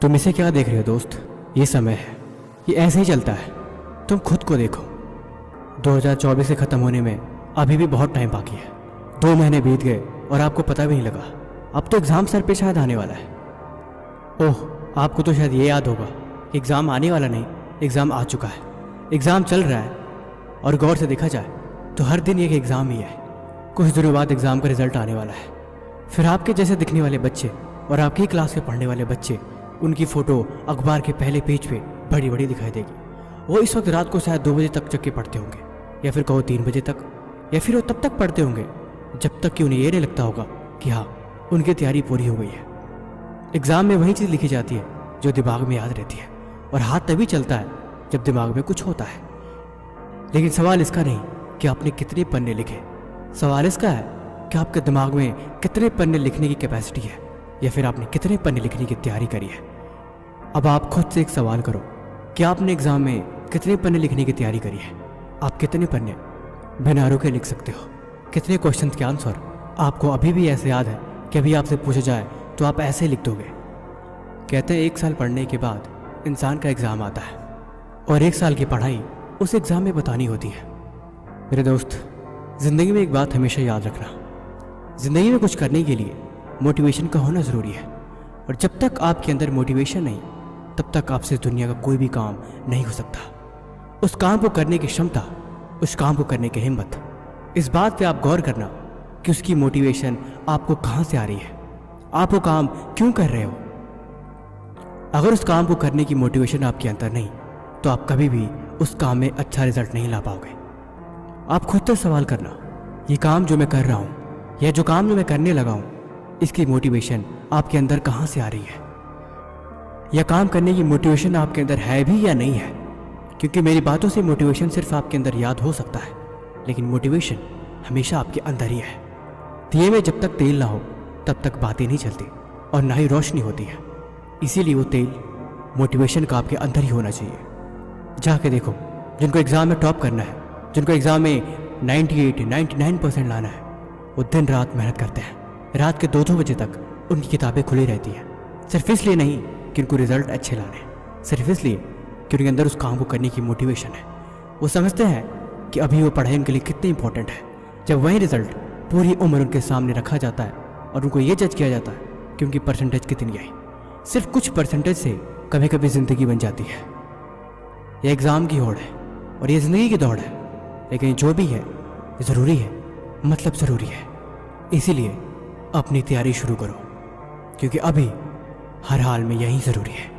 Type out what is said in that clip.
तुम इसे क्या देख रहे हो दोस्त? ये समय है, ये ऐसे ही चलता है। तुम खुद को देखो, 2024 से ख़त्म होने में अभी भी बहुत टाइम बाकी है। 2 महीने बीत गए और आपको पता भी नहीं लगा। अब तो एग्ज़ाम सर पे शायद आने वाला है। ओह, आपको तो शायद ये याद होगा कि एग्ज़ाम आने वाला नहीं, एग्ज़ाम आ चुका है। एग्ज़ाम चल रहा है और गौर से देखा जाए तो हर दिन एक एग्ज़ाम ही है। कुछ दिनों बाद एग्ज़ाम का रिज़ल्ट आने वाला है। फिर आपके जैसे दिखने वाले बच्चे और आपकी क्लास में पढ़ने वाले बच्चे, उनकी फ़ोटो अखबार के पहले पेज पे बड़ी बड़ी दिखाई देगी। वो इस वक्त रात को शायद 2 बजे तक जग के पढ़ते होंगे, या फिर कहो 3 बजे तक, या फिर वो तब तक पढ़ते होंगे जब तक कि उन्हें ये नहीं लगता होगा कि हाँ, उनकी तैयारी पूरी हो गई है। एग्ज़ाम में वही चीज़ लिखी जाती है जो दिमाग में याद रहती है, और हाथ तभी चलता है जब दिमाग में कुछ होता है। लेकिन सवाल इसका नहीं कि आपने कितने पन्ने लिखे, सवाल इसका है कि आपके दिमाग में कितने पन्ने लिखने की कैपेसिटी है, या फिर आपने कितने पन्ने लिखने की तैयारी करी है। अब आप खुद से एक सवाल करो कि आपने एग्ज़ाम में कितने पन्ने लिखने की तैयारी करी है। आप कितने पन्ने बिना रुके लिख सकते हो? कितने क्वेश्चन के आंसर आपको अभी भी ऐसे याद है कि अभी आपसे पूछा जाए तो आप ऐसे लिख दोगे? कहते हैं 1 साल पढ़ने के बाद इंसान का एग्ज़ाम आता है, और 1 साल की पढ़ाई उस एग्ज़ाम में बतानी होती है। मेरे दोस्त, ज़िंदगी में एक बात हमेशा याद रखना, ज़िंदगी में कुछ करने के लिए मोटिवेशन का होना ज़रूरी है। और जब तक आपके अंदर मोटिवेशन नहीं, तब तक आपसे दुनिया का कोई भी काम नहीं हो सकता। उस काम को करने की क्षमता, उस काम को करने की हिम्मत, इस बात पे आप गौर करना कि उसकी मोटिवेशन आपको कहाँ से आ रही है, आप वो काम क्यों कर रहे हो। अगर उस काम को करने की मोटिवेशन आपके अंदर नहीं, तो आप कभी भी उस काम में अच्छा रिजल्ट नहीं ला पाओगे। आप खुद से सवाल करना, ये काम जो मैं कर रहा हूँ या जो काम जो मैं करने लगा हूँ, इसकी मोटिवेशन आपके अंदर कहाँ से आ रही है, या काम करने की मोटिवेशन आपके अंदर है भी या नहीं है। क्योंकि मेरी बातों से मोटिवेशन सिर्फ आपके अंदर याद हो सकता है, लेकिन मोटिवेशन हमेशा आपके अंदर ही है। दिए में जब तक तेल ना हो तब तक बातें नहीं चलती और ना ही रोशनी होती है। इसीलिए वो तेल मोटिवेशन का आपके अंदर ही होना चाहिए। जाके देखो, जिनको एग्ज़ाम में टॉप करना है, जिनको एग्ज़ाम में 98-99% लाना है, वो दिन रात मेहनत करते हैं। रात के 2-2 बजे तक उनकी किताबें खुली रहती हैं, सिर्फ इसलिए नहीं कि उनको रिज़ल्ट अच्छे लाने हैं, सिर्फ इसलिए कि उनके अंदर उस काम को करने की मोटिवेशन है। वो समझते हैं कि अभी वो पढ़ाई उनके लिए कितनी इंपॉर्टेंट है। जब वही रिज़ल्ट पूरी उम्र उनके सामने रखा जाता है और उनको ये जज किया जाता है कि उनकी परसेंटेज कितनी आई, सिर्फ कुछ परसेंटेज से कभी कभी ज़िंदगी बन जाती है। यह एग्ज़ाम की होड़ है और ये ज़िंदगी की दौड़ है, लेकिन जो भी है ज़रूरी है, मतलब ज़रूरी है। इसीलिए अपनी तैयारी शुरू करो, क्योंकि अभी हर हाल में यही ज़रूरी है।